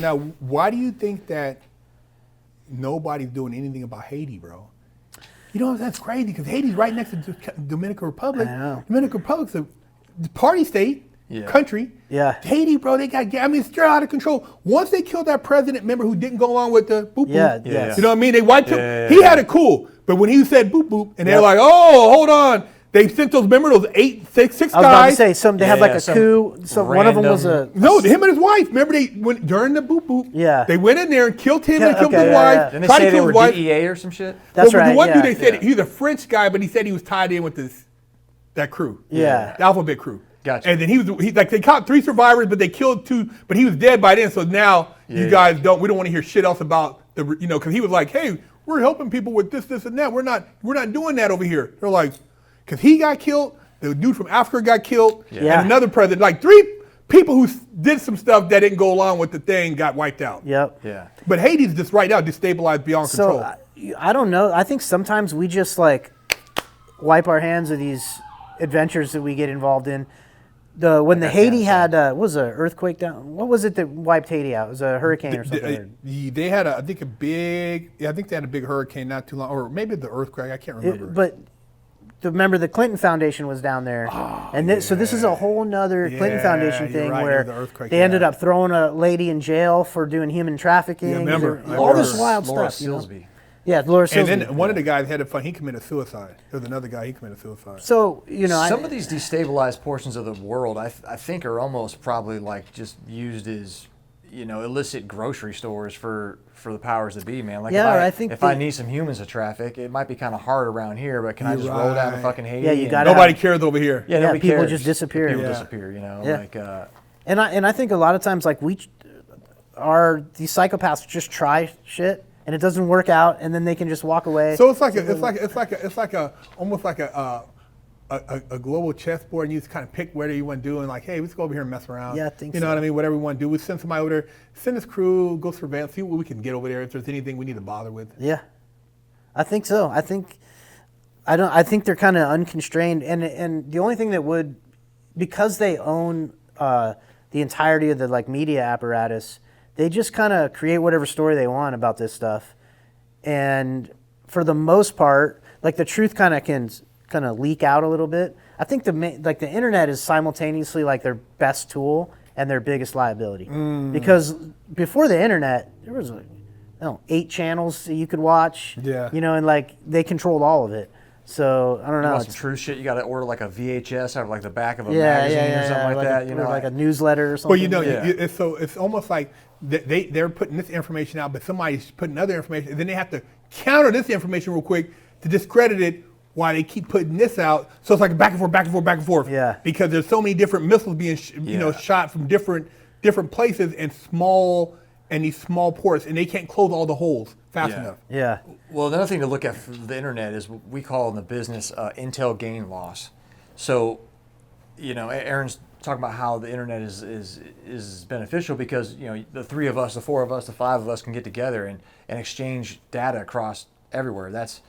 Now, why do you think that nobody's doing anything about Haiti, bro? You know, that's crazy because Haiti's right next to the Dominican Republic. I know. Dominican Republic's a party state, country. Yeah. Haiti, bro, they got, I mean, it's straight out of control. Once they killed that president, remember, who didn't go along with the boop boop. Yes. You know what I mean? They wiped him. He had it cool. But when he said boop boop, and they're like, oh, hold on. They sent those, remember those six guys? I was about to say, they had like a coup. So one of them was a... No, him and his wife. Remember they went during the boop boop. Yeah. They went in there and killed him and killed his wife. Didn't they say they were DEA or some shit? That's right, The one dude they said, he's a French guy, but he said he was tied in with that crew. Yeah. The Alphabet crew. Gotcha. And then they caught 3 survivors, but they killed 2, but he was dead by then. So now you guys we don't want to hear shit else about because he was like, hey, we're helping people with this, and that. We're not doing that over here. They're like, because he got killed, the dude from Africa got killed, and another president, like 3 people who did some stuff that didn't go along with the thing got wiped out. Yep. Yeah. But Haiti's just right now destabilized beyond control. So I don't know. I think sometimes we just like wipe our hands of these adventures that we get involved in. When the Haiti had what was an earthquake down? What was it that wiped Haiti out? It was a hurricane or something. They had I think they had a big hurricane not too long, or maybe the earthquake. I can't remember. But remember, the Clinton Foundation was down there, so this is a whole nother Clinton Foundation thing where they ended up throwing a lady in jail for doing human trafficking. Yeah, remember, all this wild Laura stuff. Silsby. Yeah, Laura Silsby. And then one of the guys had a fun. He committed suicide. There was another guy. He committed suicide. So some of these destabilized portions of the world, I think, are almost probably like just used as illicit grocery stores for the powers that be, man. Like if I need some humans to traffic, it might be kind of hard around here, but can I just roll down to fucking Haiti? Yeah, you got nobody cares over here. Yeah, nobody people cares. just disappear. People disappear, And I think a lot of times like these psychopaths just try shit and it doesn't work out, and then they can just walk away. So it's almost like a global chessboard, and you just kind of pick whatever you want to do, and like, hey, let's go over here and mess around. Yeah, I think you know what I mean? Whatever we want to do, we send somebody over there, send this crew, go surveillance, see what we can get over there. If there's anything we need to bother with. Yeah, I think so. I think they're kind of unconstrained, and the only thing that would, because they own the entirety of the like media apparatus, they just kind of create whatever story they want about this stuff, and for the most part, like the truth kind of leak out a little bit. I think the internet is simultaneously like their best tool and their biggest liability, because before the internet there was 8 channels that you could watch. Yeah. And like they controlled all of it. So I don't know. Some true shit. You got to order like a VHS out of like the back of a magazine or something like that. Or like a newsletter or something. Well, it's almost like they're putting this information out, but somebody's putting other information, and then they have to counter this information real quick to discredit it while they keep putting this out. So it's like back and forth, back and forth, back and forth. Yeah. Because there's so many different missiles being shot from different places and these small ports, and they can't close all the holes fast enough. Yeah. Well, another thing to look at for the internet is what we call in the business intel gain loss. So, Aren's talking about how the internet is beneficial because the 3 of us, the 4 of us, the 5 of us can get together and exchange data across everywhere. That's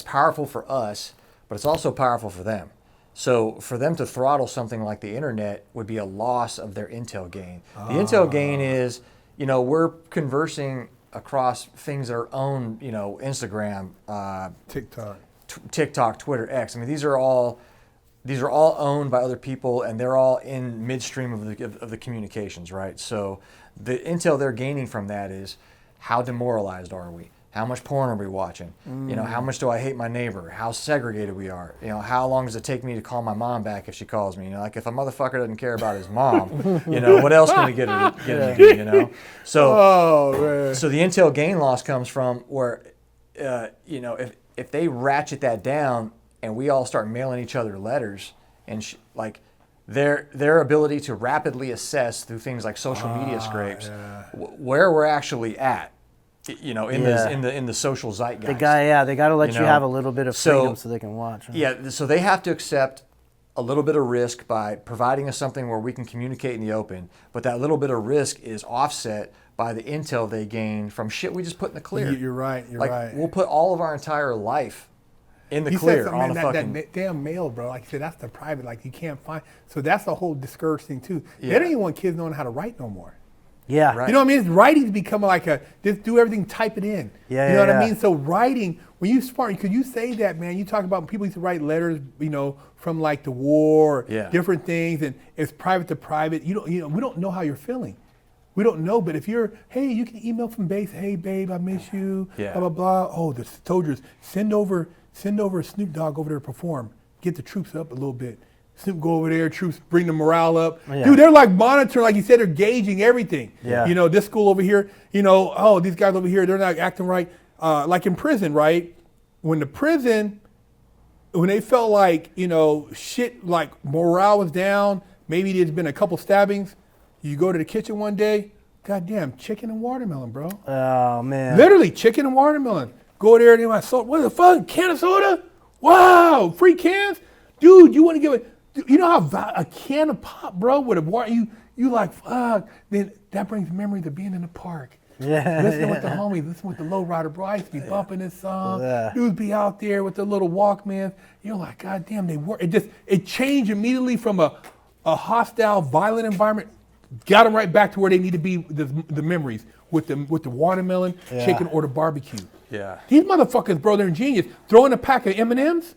powerful for us, but it's also powerful for them. So for them to throttle something like the internet would be a loss of their intel gain. The intel gain is, we're conversing across things that are owned, Instagram, TikTok, Twitter, X. I mean, these are all owned by other people, and they're all in midstream of the communications, right? So the intel they're gaining from that is how demoralized are we? How much porn are we watching? How much do I hate my neighbor? How segregated we are? How long does it take me to call my mom back if she calls me? Like if a motherfucker doesn't care about his mom, what else can we get him to do? So, so the intel gain loss comes from where, if they ratchet that down and we all start mailing each other letters and like their ability to rapidly assess through things like social media scrapes where we're actually at. In the social zeitgeist. They got to let you have a little bit of freedom so they can watch. Right? Yeah, so they have to accept a little bit of risk by providing us something where we can communicate in the open, but that little bit of risk is offset by the intel they gain from shit we just put in the clear. You're right. We'll put all of our entire life in the clear on a fucking... that damn mail, bro. Like you said, that's the private. Like you can't find. So that's the whole discouraged thing too. They don't even want kids knowing how to write no more. Yeah. Right. You know what I mean? Writing's become like just do everything, type it in. Yeah, you know yeah, what I yeah. mean? So writing, when you start, could you say that, man? You talk about people used to write letters, from like the war, Yeah. different things, and it's private to private. We don't know how you're feeling. We don't know, but if hey, you can email from base, hey babe, I miss you, Yeah. blah blah blah. Oh, the soldiers, send over Snoop Dogg over there to perform, get the troops up a little bit. Snoop go over there, troops bring the morale up. Yeah. Dude, they're like monitoring, like you said, they're gauging everything. Yeah. This school over here, oh, these guys over here, they're not acting right. Like in prison, right? When they felt like, shit, like morale was down, maybe there's been a couple stabbings, you go to the kitchen one day, goddamn, chicken and watermelon, bro. Oh man. Literally, chicken and watermelon. Go there and they're like, what the fuck, can of soda? Wow, free cans? Dude, you want to give it, you know how a can of pop, bro, with a water, you like, fuck. Then that brings memories of being in the park. Yeah. Listening with the homies, listening with the lowrider, bro. I used to be bumping this song. Yeah. Dudes be out there with the little Walkman. You're like, God damn, they work. It changed immediately from a hostile, violent environment. Got them right back to where they need to be. The memories with the watermelon, Yeah. chicken, or the barbecue. Yeah. These motherfuckers, bro, they're ingenious. Throwing a pack of M&Ms.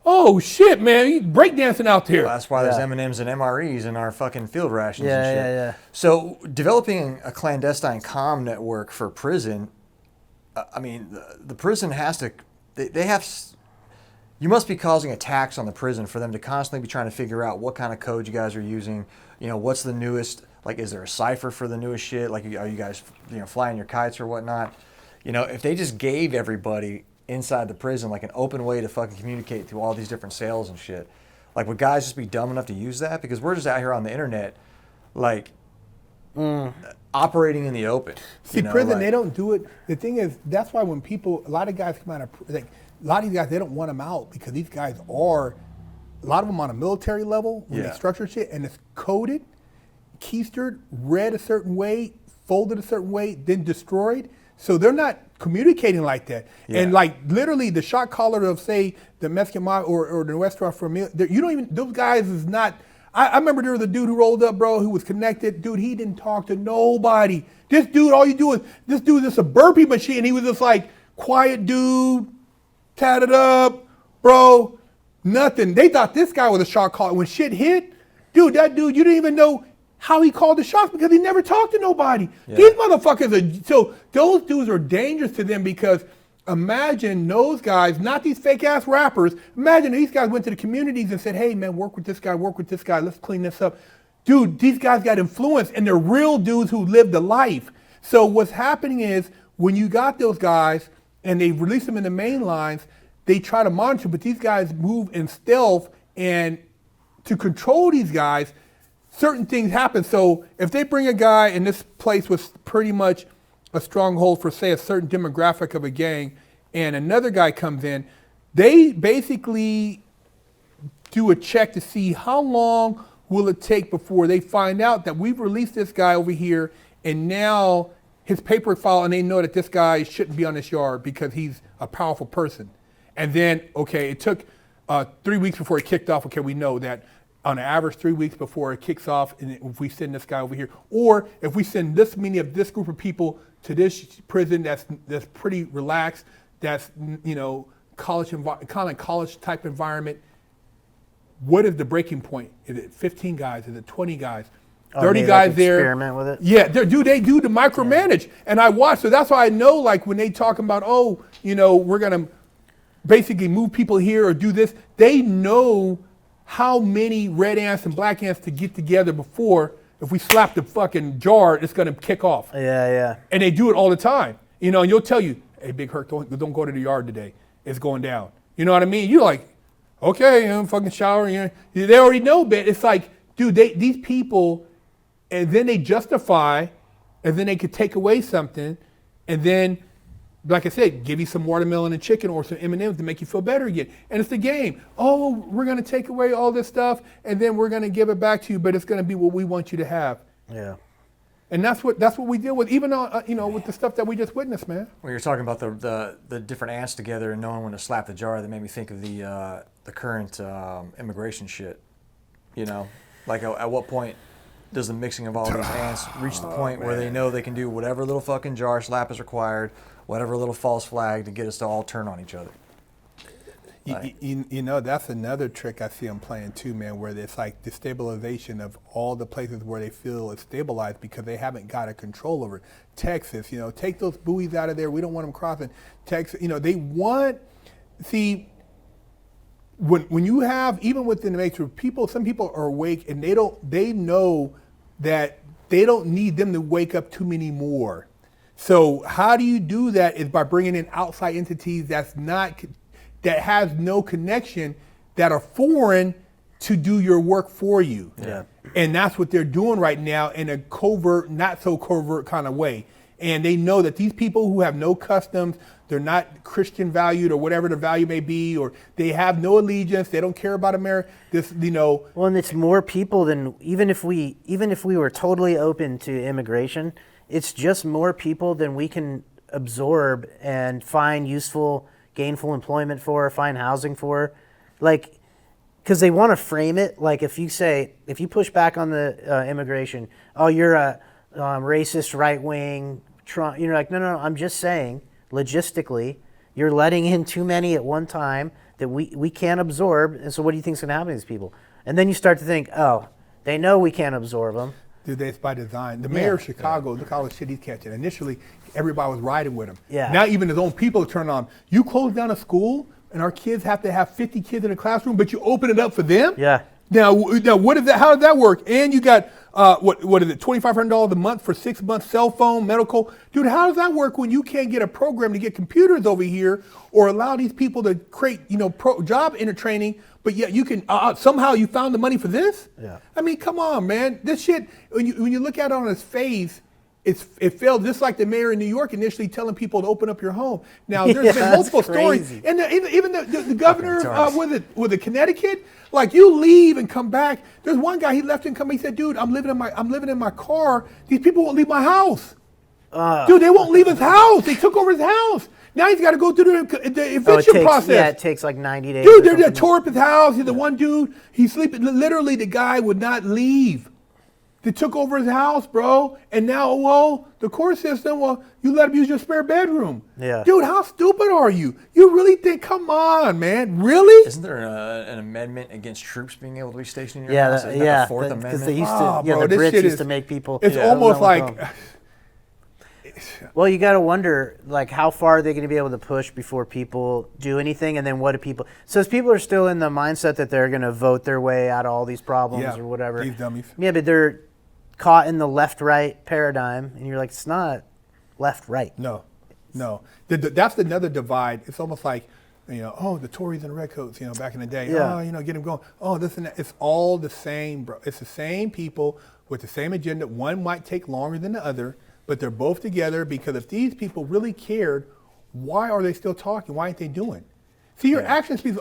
Oh shit, man! You breakdancing out there. Well, that's why there's Yeah. M&Ms and MREs in our fucking field rations Yeah, and shit. yeah, yeah. So developing a clandestine comm network for prison, I mean, the prison has to, they have, you must be causing attacks on the prison for them to constantly be trying to figure out what kind of code you guys are using. What's the newest, like, is there a cipher for the newest shit? Like, are you guys, flying your kites or whatnot? If they just gave everybody inside the prison like an open way to fucking communicate through all these different cells and shit, like, would guys just be dumb enough to use that? Because we're just out here on the internet, like, operating in the open. See, prison, they don't do it. The thing is, that's why when a lot of guys come out of, like, a lot of these guys, they don't want them out because these guys are, a lot of them on a military level, when they Yeah. structure shit, and it's coded, keistered, read a certain way, folded a certain way, then destroyed. So they're not communicating like that. Yeah. And like literally the shot caller of, say, the Mexican mob or the restaurant for a meal, you don't even, those guys is not, I remember there was a dude who rolled up, bro, who was connected. Dude, he didn't talk to nobody. This dude, all you do is, this dude is just a burpee machine. He was just like, quiet dude, tatted up, bro, nothing. They thought this guy was a shot caller. When shit hit, dude, that dude, you didn't even know how he called the shots because he never talked to nobody. Yeah. These motherfuckers so those dudes are dangerous to them because imagine those guys, not these fake ass rappers, imagine these guys went to the communities and said, hey man, work with this guy, let's clean this up. Dude, these guys got influence and they're real dudes who lived a life. So what's happening is when you got those guys and they release them in the main lines, they try to monitor, but these guys move in stealth, and to control these guys, certain things happen. So if they bring a guy, and this place was pretty much a stronghold for, say, a certain demographic of a gang, and another guy comes in, they basically do a check to see how long will it take before they find out that we've released this guy over here, and now his paper file, and they know that this guy shouldn't be on this yard because he's a powerful person. And then, okay, it took 3 weeks before it kicked off. Okay, we know that on average 3 weeks before it kicks off, and if we send this guy over here, or if we send this many of this group of people to this prison that's pretty relaxed, that's kind of college type environment, what is the breaking point? Is it 15 guys? Is it 20 guys? 30 they, guys like, there. experiment with it? Yeah, they do the micromanage. And I watch, so that's why I know, like, when they talk about, we're going to basically move people here or do this, they know how many red ants and black ants to get together before, if we slap the fucking jar, it's going to kick off. Yeah. And they do it all the time. And you'll tell you, hey, Big Herc, don't go to the yard today. It's going down. You know what I mean? You're like, okay, I'm fucking showering. They already know, but it's like, dude, these people, and then they justify, and then they could take away something, and then, like I said, give you some watermelon and chicken or some M&Ms to make you feel better again. And it's the game. Oh, we're going to take away all this stuff, and then we're going to give it back to you, but it's going to be what we want you to have. Yeah. And that's what we deal with, even on, with the stuff that we just witnessed, man. When you're talking about the different ants together and knowing when to slap the jar, that made me think of the current immigration shit. Like at what point does the mixing of all these ants reach the point where they know they can do whatever little fucking jar slap is required, whatever little false flag to get us to all turn on each other. You know, that's another trick I see them playing too, man, where it's like destabilization of all the places where they feel it's stabilized because they haven't got a control over it. Texas, you know, take those buoys out of there. We don't want them crossing. Texas, you know, they want, see, when you have, even within the matrix, some people are awake and they know that they don't need them to wake up too many more. So how do you do that is by bringing in outside entities that has no connection, that are foreign to do your work for you. Yeah. And that's what they're doing right now in a covert, not so covert kind of way. And they know that these people who have no customs, they're not Christian valued or whatever the value may be, or they have no allegiance, they don't care about America. This, you know. Well, and it's more people than even if we were totally open to immigration, it's just more people than we can absorb and find useful, gainful employment for, find housing for, like, because they want to frame it like if you push back on the immigration, oh, you're a racist, right wing, Trump. You're like, no, I'm just saying, logistically, you're letting in too many at one time that we can't absorb, and so what do you think is going to happen to these people? And then you start to think, oh, they know we can't absorb them. Dude, that's by design. The mayor of Chicago, look how the shit he's catching. Initially, everybody was riding with him. Yeah. Now even his own people turn on. You close down a school, and our kids have to have 50 kids in a classroom, but you open it up for them? Yeah. Now what is that? How does that work? And you got, what is it, $2,500 a month for 6 months, cell phone, medical. Dude, how does that work when you can't get a program to get computers over here or allow these people to create, job training, but yet you can, somehow you found the money for this? Yeah. I mean, come on, man. This shit, when you look at it on its face, it failed just like the mayor in New York initially telling people to open up your home. Now, there's been multiple stories. And even the governor, was it Connecticut? Like, you leave and come back. There's one guy, he left and come, he said, dude, I'm living in my car. These people won't leave my house. Dude, they won't leave his house. They took over his house. Now he's got to go through the eviction process. Yeah, it takes like 90 days. Dude, they tore up his house. The one dude, he's sleeping. Literally, the guy would not leave. They took over his house, bro. And now, the court system, you let him use your spare bedroom. Yeah. Dude, how stupid are you? You really think, come on, man. Really? Isn't there an amendment against troops being able to be stationed in your house? Isn't that yeah. the Fourth Amendment? Because they used to, bro, the Brits used to make people. It's almost like... Well, you got to wonder, like, how far are they going to be able to push before people do anything, and then what do people... So as people are still in the mindset that they're going to vote their way out of all these problems or whatever. These dummies. Yeah, but they're caught in the left-right paradigm, and you're like, it's not left-right. No. That's another divide. It's almost like, the Tories and the Redcoats, back in the day. Yeah. Get them going. Oh, this and that. It's all the same, bro. It's the same people with the same agenda. One might take longer than the other, but they're both together because if these people really cared, why are they still talking? Why ain't they doing? See, your actions speak,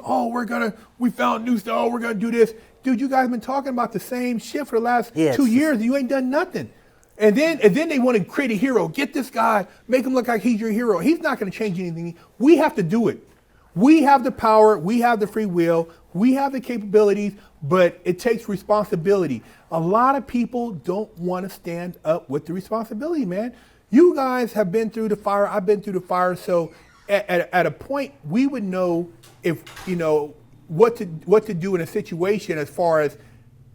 we found new stuff, we're going to do this. Dude, you guys have been talking about the same shit for the last 2 years and you ain't done nothing. And then they want to create a hero. Get this guy, make him look like he's your hero. He's not going to change anything. We have to do it. We have the power, we have the free will, we have the capabilities, but it takes responsibility. A lot of people don't want to stand up with the responsibility, man. You guys have been through the fire, I've been through the fire, so at a point we would know if, what to do in a situation as far as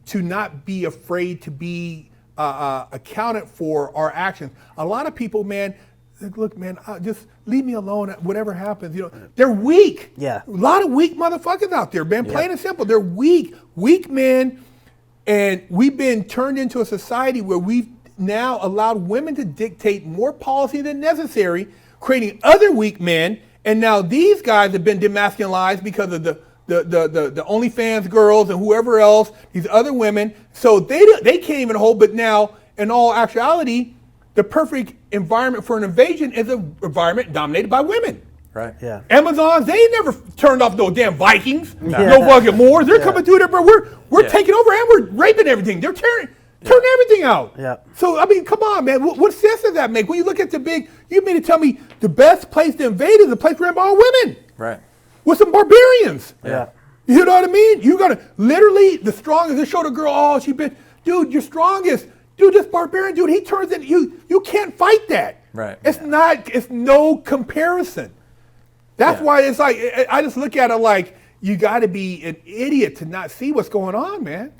to not be afraid to be accounted for our actions. A lot of people, man, look, man, just leave me alone. Whatever happens, they're weak. Yeah. A lot of weak motherfuckers out there, man. Plain and simple, they're weak men, and we've been turned into a society where we've now allowed women to dictate more policy than necessary, creating other weak men. And now these guys have been demasculinized because of the OnlyFans girls and whoever else, these other women. So they can't even hold. But now, in all actuality, the perfect environment for an invasion is an environment dominated by women. Right. Yeah. Amazons, they ain't never turned off no damn Vikings, no fucking Moors. They're coming through there, bro. We're taking over and we're raping everything. They're tearing everything out. Yeah. So, I mean, come on, man. What sense does that make? When you look at you mean to tell me the best place to invade is a place ran by all women. Right. With some barbarians. Yeah. You know what I mean? You got to, literally, the strongest, they showed a girl, she's been dude, you're strongest. Dude, this barbarian dude, he turns in, you can't fight that. Right. It's no comparison. That's why it's like, I just look at it like, you got to be an idiot to not see what's going on, man.